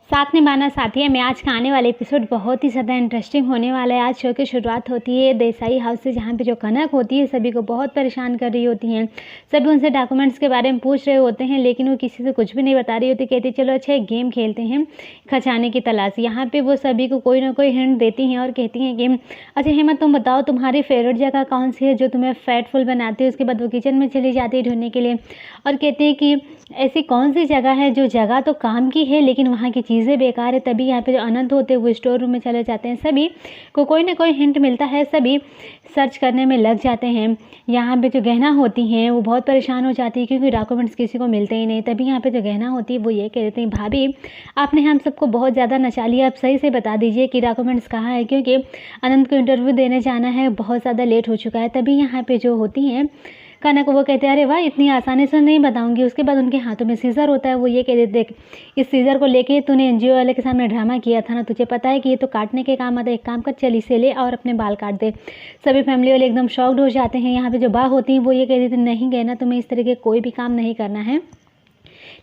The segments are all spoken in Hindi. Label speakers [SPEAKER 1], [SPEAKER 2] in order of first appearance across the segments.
[SPEAKER 1] साथ निभाना साथिया में आज का आने वाला एपिसोड बहुत ही ज़्यादा इंटरेस्टिंग होने वाला है। आज शो की शुरुआत होती है देसाई हाउस से, जहाँ पे जो कनक होती है सभी को बहुत परेशान कर रही होती हैं। सभी उनसे डॉक्यूमेंट्स के बारे में पूछ रहे होते हैं, लेकिन वो किसी से कुछ भी नहीं बता रही होती। कहती चलो अच्छा एक गेम खेलते हैं, खजाने की तलाश। यहाँ पर वो सभी को कोई ना कोई हिंट देती हैं और कहती हैं कि अच्छा हेमंत तुम बताओ तुम्हारी फेवरेट जगह कौन सी है जो तुम्हें फैटफुल बनाती है। उसके बाद वो किचन में चली जाती है ढूंढने के लिए और कहती है कि ऐसी कौन सी जगह है जो जगह तो काम की है लेकिन वहाँ की चीज़ें बेकार है। तभी यहाँ पे जो अनंत होते हैं वो स्टोर रूम में चले जाते हैं। सभी को कोई ना कोई हिंट मिलता है, सभी सर्च करने में लग जाते हैं। यहाँ पे जो गहना होती हैं वो बहुत परेशान हो जाती है क्योंकि डॉक्यूमेंट्स किसी को मिलते ही नहीं। तभी यहाँ पे जो गहना होती है वो ये कह देती है भाभी आपने हम सबको बहुत ज़्यादा नचा लिया, आप सही से बता दीजिए कि डॉक्यूमेंट्स कहाँ है, क्योंकि अनंत को इंटरव्यू देने जाना है, बहुत ज़्यादा लेट हो चुका है। तभी यहाँ पे जो होती हैं कनक वो कहते हैं अरे वाह इतनी आसानी से नहीं बताऊंगी। उसके बाद उनके हाथों में सीज़र होता है। वो ये कह देते देख इस सीज़र को लेके तूने एनजीओ वाले के सामने ड्रामा किया था ना, तुझे पता है कि ये तो काटने के काम आता है। एक काम कर चल इसे ले और अपने बाल काट दे। सभी फैमिली वाले एकदम शॉक्ड हो जाते हैं। यहाँ पे जो बा होती हैं वो ये कह देती नहीं गहना तुम्हें इस तरह के कोई भी काम नहीं करना है।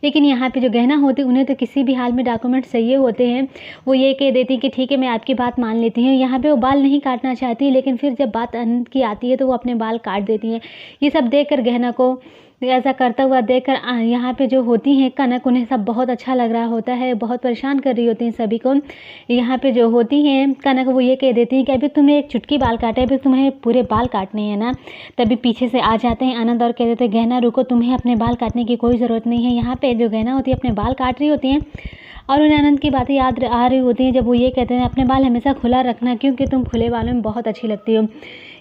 [SPEAKER 1] लेकिन यहाँ पे जो गहना होती है उन्हें तो किसी भी हाल में डॉक्यूमेंट चाहिए होते हैं। वो ये कह देती है कि ठीक है मैं आपकी बात मान लेती हूँ। यहाँ पे वो बाल नहीं काटना चाहती, लेकिन फिर जब बात अनंत की आती है तो वो अपने बाल काट देती हैं। ये सब देखकर गहना को ऐसा करता हुआ देखकर यहाँ पे जो होती हैं कनक उन्हें सब बहुत अच्छा लग रहा होता है, बहुत परेशान कर रही होती हैं सभी को। यहाँ पे जो होती हैं कनक वो ये कह देती हैं कि अभी तुमने एक चुटकी बाल काटे, अभी तुम्हें पूरे बाल काटने हैं ना। तभी पीछे से आ जाते हैं आनंद और कह देते हैं गहना रुको, तुम्हें अपने बाल काटने की कोई ज़रूरत नहीं है। यहाँ पे जो गहना होती है अपने बाल काट रही होती हैं और उन्हें आनंद की बातें याद आ रही होती हैं जब वो ये कहते हैं अपने बाल हमेशा खुला रखना क्योंकि तुम खुले बालों में बहुत अच्छी लगती हो।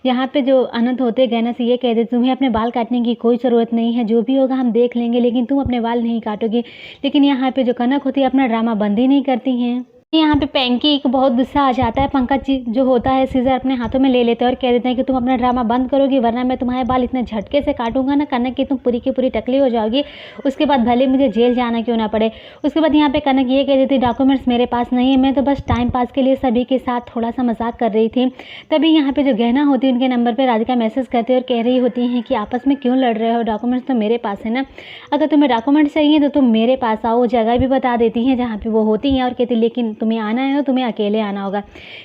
[SPEAKER 1] यहाँ पे जो अनंत होते हैं गहना से ये कहते तुम्हें अपने बाल काटने की कोई ज़रूरत नहीं है, जो भी होगा हम देख लेंगे, लेकिन तुम अपने बाल नहीं काटोगी। लेकिन यहाँ पे जो कनक होती है अपना ड्रामा बंद ही नहीं करती हैं। यहाँ पे पैंकी को बहुत गुस्सा आ जाता है। पंकज जो होता है सीजर अपने हाथों में ले लेते हैं और कह देते हैं कि तुम अपना ड्रामा बंद करोगी वरना मैं तुम्हारे बाल इतने झटके से काटूंगा ना कनक कि तुम पूरी की पूरी टकली हो जाओगी, उसके बाद भले मुझे जेल जाना क्यों ना पड़े। उसके बाद यहाँ पे कनक ये कह देती डॉक्यूमेंट्स मेरे पास नहीं है, मैं तो बस टाइम पास के लिए सभी के साथ थोड़ा सा मजाक कर रही थी। तभी यहाँ पे जो गहना होती है उनके नंबर पर राधिका मैसेज करती है और कह रही होती हैं कि आपस में क्यों लड़ रहे हो, डॉक्यूमेंट्स तो मेरे पास है ना, अगर तुम्हें डॉक्यूमेंट्स चाहिए तो तुम मेरे पास आओ। जगह भी बता देती हैं जहाँ पे वो होती हैं और कहती लेकिन तुम्हें आना है तुम्हें अकेले आना होगा।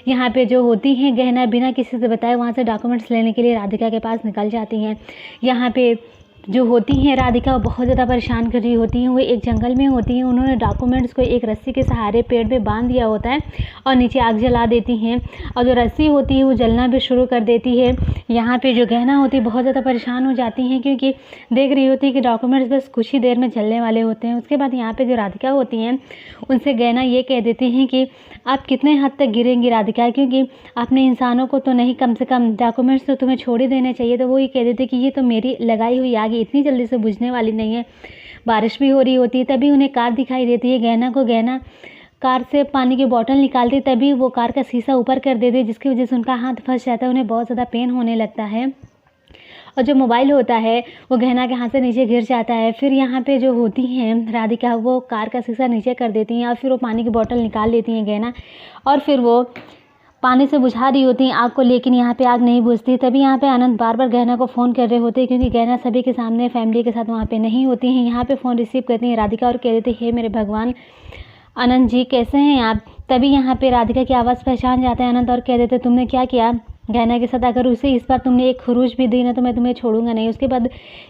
[SPEAKER 1] यहाँ पे जो होती हैं गहना बिना किसी से बताए वहाँ से डॉक्यूमेंट्स लेने के लिए राधिका के पास निकल जाती हैं। यहाँ पे जो होती हैं राधिका बहुत ज़्यादा परेशान कर रही होती हैं। वो एक जंगल में होती हैं, उन्होंने डॉक्यूमेंट्स को एक रस्सी के सहारे पेड़ पे बांध दिया होता है और नीचे आग जला देती हैं और जो रस्सी होती है वो जलना भी शुरू कर देती है। यहाँ पे जो गहना होती है बहुत ज़्यादा परेशान हो जाती हैं क्योंकि देख रही होती है कि डॉक्यूमेंट्स बस कुछ ही देर में जलने वाले होते हैं। उसके बाद यहाँ पे जो राधिका होती हैं उनसे गहना ये कह देती हैं कि आप कितने हद तक गिरेंगी राधिका, क्योंकि आपने इंसानों को तो नहीं, कम से कम डॉक्यूमेंट्स तो तुम्हें छोड़ ही देने चाहिए। तो वो ये कह देते कि ये तो मेरी लगाई हुई आग इतनी जल्दी से बुझने वाली नहीं है। बारिश भी हो रही होती है। तभी उन्हें कार दिखाई देती है। गहना कार से पानी की बोतल निकालती, तभी वो कार का शीशा ऊपर कर देती है जिसकी वजह से उनका हाथ फंस जाता है। उन्हें बहुत ज़्यादा पेन होने लगता है और जो मोबाइल होता है वो गहना के हाथ से नीचे गिर जाता है। फिर यहाँ पे जो होती हैं राधिका वो कार का शीशा नीचे कर देती हैं और फिर वो पानी की बोतल निकाल लेती हैं गहना और फिर वो पानी से बुझा रही होती हैं आग को, लेकिन यहाँ पे आग नहीं बुझती। तभी यहाँ पे आनंद बार बार गहना को फ़ोन कर रहे होते हैं क्योंकि गहना सभी के सामने फैमिली के साथ वहाँ पे नहीं होती हैं। यहाँ पे फ़ोन रिसीव करती हैं राधिका और कह देती हे मेरे भगवान आनंद जी कैसे हैं आप। तभी यहाँ पे राधिका की आवाज़ पहचान जाते हैं आनंद और कह देते तुमने क्या किया गहना के साथ, अगर उसे इस बार तुमने एक खरूज भी दी ना तो मैं तुम्हें छोड़ूंगा नहीं। उसके बाद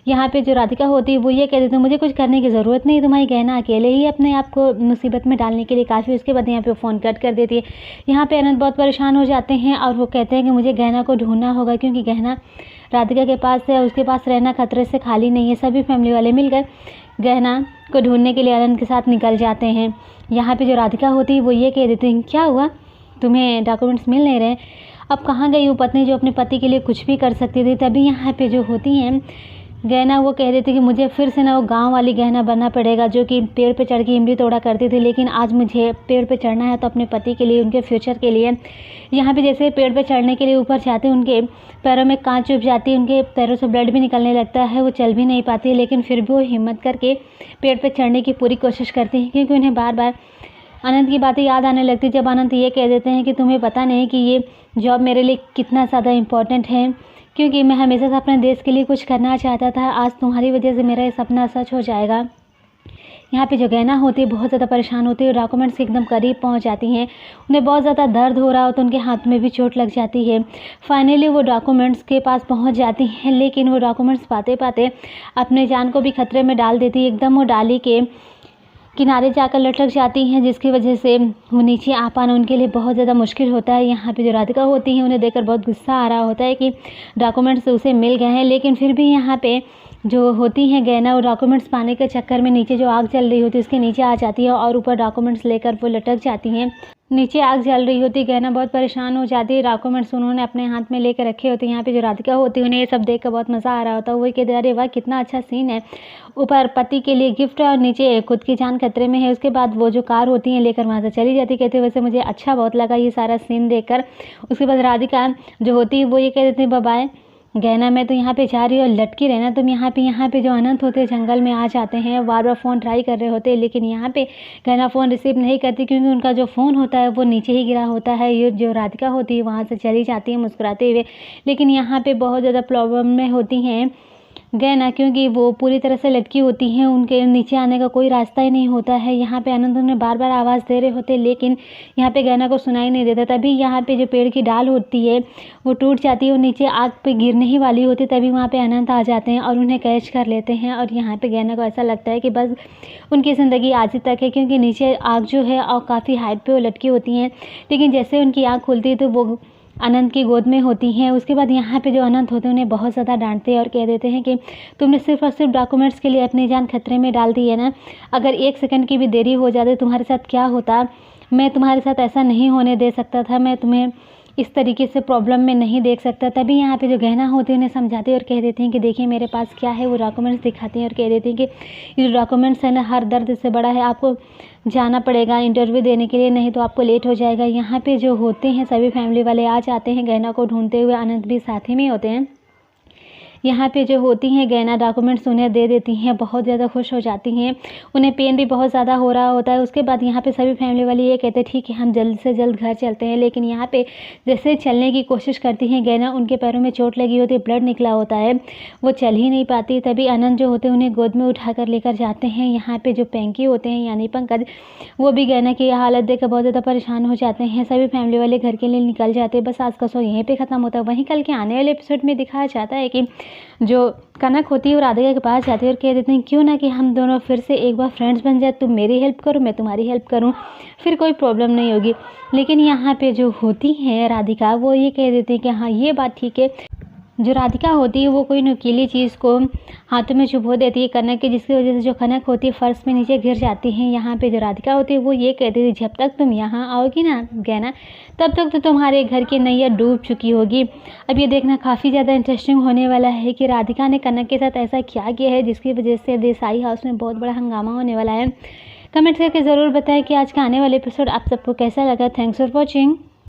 [SPEAKER 1] यहाँ पे जो राधिका होती है वो ये कह देती है मुझे कुछ करने की ज़रूरत नहीं, तुम्हारी गहना अकेले ही अपने आप को मुसीबत में डालने के लिए काफ़ी। उसके बाद यहाँ पे फ़ोन कट कर देती है। यहाँ पे अनंत बहुत परेशान हो जाते हैं और वो कहते हैं कि मुझे गहना को ढूंढना होगा क्योंकि गहना राधिका के पास है, उसके पास रहना खतरे से खाली नहीं है। सभी फैमिली वाले मिलकर गहना को ढूंढने के लिए अनंत के साथ निकल जाते हैं। यहाँ पे जो राधिका होती है वो ये कह देती हैं क्या हुआ, तुम्हें डॉक्यूमेंट्स मिल नहीं रहे, अब कहाँ गई वो पत्नी जो अपने पति के लिए कुछ भी कर सकती थी। तभी यहाँ पे जो होती हैं गहना वो कह देती कि मुझे फिर से ना वो गांव वाली गहना बनना पड़ेगा जो कि पेड़ पे चढ़ के इमली तोड़ा करती थी, लेकिन आज मुझे पेड़ पे चढ़ना है तो अपने पति के लिए, उनके फ्यूचर के लिए। यहाँ पे जैसे पेड़ पे चढ़ने के लिए ऊपर जाते हैं उनके पैरों में कांच चुभ जाती है, उनके पैरों से ब्लड भी निकलने लगता है, वो चल भी नहीं पाती, लेकिन फिर भी वो हिम्मत करके पेड़ पर चढ़ने की पूरी कोशिश करती हैं क्योंकि उन्हें बार बार आनंद की बातें याद आने लगती। जब आनंद ये कह देते हैं कि तुम्हें पता नहीं कि ये जॉब मेरे लिए कितना ज़्यादा इम्पोर्टेंट है, क्योंकि मैं हमेशा से अपने देश के लिए कुछ करना चाहता था, आज तुम्हारी वजह से मेरा ये सपना सच हो जाएगा। यहाँ पे जो गहना होती है बहुत ज़्यादा परेशान होती है, डॉक्यूमेंट्स के एकदम करीब पहुँच जाती हैं। उन्हें बहुत ज़्यादा दर्द हो रहा हो तो उनके हाथ में भी चोट लग जाती है। फाइनली वो डॉक्यूमेंट्स के पास पहुँच जाती हैं, लेकिन वो डॉक्यूमेंट्स पाते-पाते अपने जान को भी खतरे में डाल देती है। एकदम वो डाली के किनारे जाकर लटक जाती हैं, जिसकी वजह से वो नीचे आ पाना उनके लिए बहुत ज़्यादा मुश्किल होता है। यहाँ पे जो राधिका होती हैं उन्हें देखकर बहुत गुस्सा आ रहा होता है कि डॉक्यूमेंट्स उसे मिल गए हैं, लेकिन फिर भी यहाँ पे जो होती हैं गहना वो डॉक्यूमेंट्स पाने के चक्कर में नीचे जो आग जल रही होती है उसके नीचे आ जाती है और ऊपर डॉक्यूमेंट्स लेकर वो लटक जाती हैं। नीचे आग जल रही होती है, गहना बहुत परेशान हो जाती है, डॉक्यूमेंट्स उन्होंने अपने हाथ में लेकर रखे होते हैं। यहाँ पे जो राधिका होती है उन्हें ये सब देख कर बहुत मज़ा आ रहा होता है। वो कहते अरे वाह कितना अच्छा सीन है, ऊपर पति के लिए गिफ्ट और नीचे खुद की जान खतरे में है। उसके बाद वो जो कार होती है लेकर वहाँ से चली जाती है। कहते वैसे मुझे अच्छा बहुत लगा ये सारा सीन देखकर। उसके बाद राधिका जो होती है वो ये कह देती है बाय बाय गहना, मैं तो यहाँ पे जा रही हूँ और लटकी रहना तुम यहाँ पे जो अनंत होते हैं जंगल में आ जाते हैं, बार बार फ़ोन ट्राई कर रहे होते हैं, लेकिन यहाँ पे गहना फ़ोन रिसीव नहीं करती क्योंकि उनका जो फ़ोन होता है वो नीचे ही गिरा होता है। ये जो राधिका होती है वहाँ से चली जाती है मुस्कुराते हुए, लेकिन यहाँ पे बहुत ज़्यादा प्रॉब्लम में होती हैं गहना, क्योंकि वो पूरी तरह से लटकी होती हैं, उनके नीचे आने का कोई रास्ता ही नहीं होता है। यहाँ पे अनंत उन्हें बार बार आवाज़ दे रहे होते, लेकिन यहाँ पे गहना को सुनाई नहीं देता। तभी यहाँ पे जो पेड़ की डाल होती है वो टूट जाती है और नीचे आग पे गिरने ही वाली होती, तभी वहाँ पे अनंत आ जाते हैं और उन्हें कैच कर लेते हैं। और यहाँ पे गहना को ऐसा लगता है कि बस उनकी ज़िंदगी आज ही तक है, क्योंकि नीचे आग जो है और काफ़ी हाइट पे वो लटकी होती हैं, लेकिन जैसे उनकी आँख खुलती है तो वो अनंत की गोद में होती हैं। उसके बाद यहाँ पे जो अनंत होते हैं उन्हें बहुत ज़्यादा डांटते हैं और कह देते हैं कि तुमने सिर्फ और सिर्फ डॉक्यूमेंट्स के लिए अपनी जान खतरे में डाल दी है ना, अगर 1 सेकंड की भी देरी हो जाती तुम्हारे साथ क्या होता, मैं तुम्हारे साथ ऐसा नहीं होने दे सकता था, मैं तुम्हें इस तरीके से प्रॉब्लम में नहीं देख सकता। तभी यहाँ पे जो गहना होती है उन्हें समझाती है और कह देती हैं कि देखिए मेरे पास क्या है। वो डॉक्यूमेंट्स दिखाती हैं और कह देती हैं कि ये जो डॉक्यूमेंट्स है ना हर दर्द से बड़ा है, आपको जाना पड़ेगा इंटरव्यू देने के लिए, नहीं तो आपको लेट हो जाएगा। यहाँ पे जो होते हैं सभी फैमिली वाले आ जाते हैं गहना को ढूंढते हुए, अनंत भी साथ ही में होते हैं। यहाँ पे जो होती हैं गहना डॉक्यूमेंट्स उन्हें दे देती हैं, बहुत ज़्यादा खुश हो जाती हैं, उन्हें पेन भी बहुत ज़्यादा हो रहा होता है। उसके बाद यहाँ पे सभी फैमिली वाले ये कहते हैं ठीक है हम जल्द से जल्द घर चलते हैं, लेकिन यहाँ पे जैसे चलने की कोशिश करती हैं गहना, उनके पैरों में चोट लगी होती है, ब्लड निकला होता है, वो चल ही नहीं पाती। तभी अनंत जो होते हैं उन्हें गोद में उठा कर लेकर जाते हैं। यहाँ पे जो पेंकी होते हैं यानी पंकज, वो भी गहना की हालत देखकर बहुत ज़्यादा परेशान हो जाते हैं। सभी फैमिली वाले घर के लिए निकल जाते हैं। बस आज का शो यहीं पे ख़त्म होता है। वहीं कल के आने वाले एपिसोड में दिखाया जाता है कि जो कनक होती है वो राधिका के पास जाती है और कह देते हैं क्यों ना कि हम दोनों फिर से एक बार फ्रेंड्स बन जाए, तुम मेरी हेल्प करो मैं तुम्हारी हेल्प करूं, फिर कोई प्रॉब्लम नहीं होगी। लेकिन यहाँ पे जो होती है राधिका वो ये कह देती है कि हाँ ये बात ठीक है। जो राधिका होती है वो कोई नुकीली चीज़ को हाथों में चुभो देती है कनक के, जिसकी वजह से जो कनक होती है फर्श में नीचे गिर जाती है। यहाँ पे जो राधिका होती है वो ये कहती थी जब तक तुम यहाँ आओगी ना गहना, तब तक तो तुम्हारे घर की नैया डूब चुकी होगी। अब ये देखना काफ़ी ज़्यादा इंटरेस्टिंग होने वाला है कि राधिका ने कनक के साथ ऐसा क्या किया है जिसकी वजह से देसाई हाउस में बहुत बड़ा हंगामा होने वाला है। कमेंट करके ज़रूर बताएं कि आज का आने वाला एपिसोड आप सबको कैसा लगा। Thanks for watching.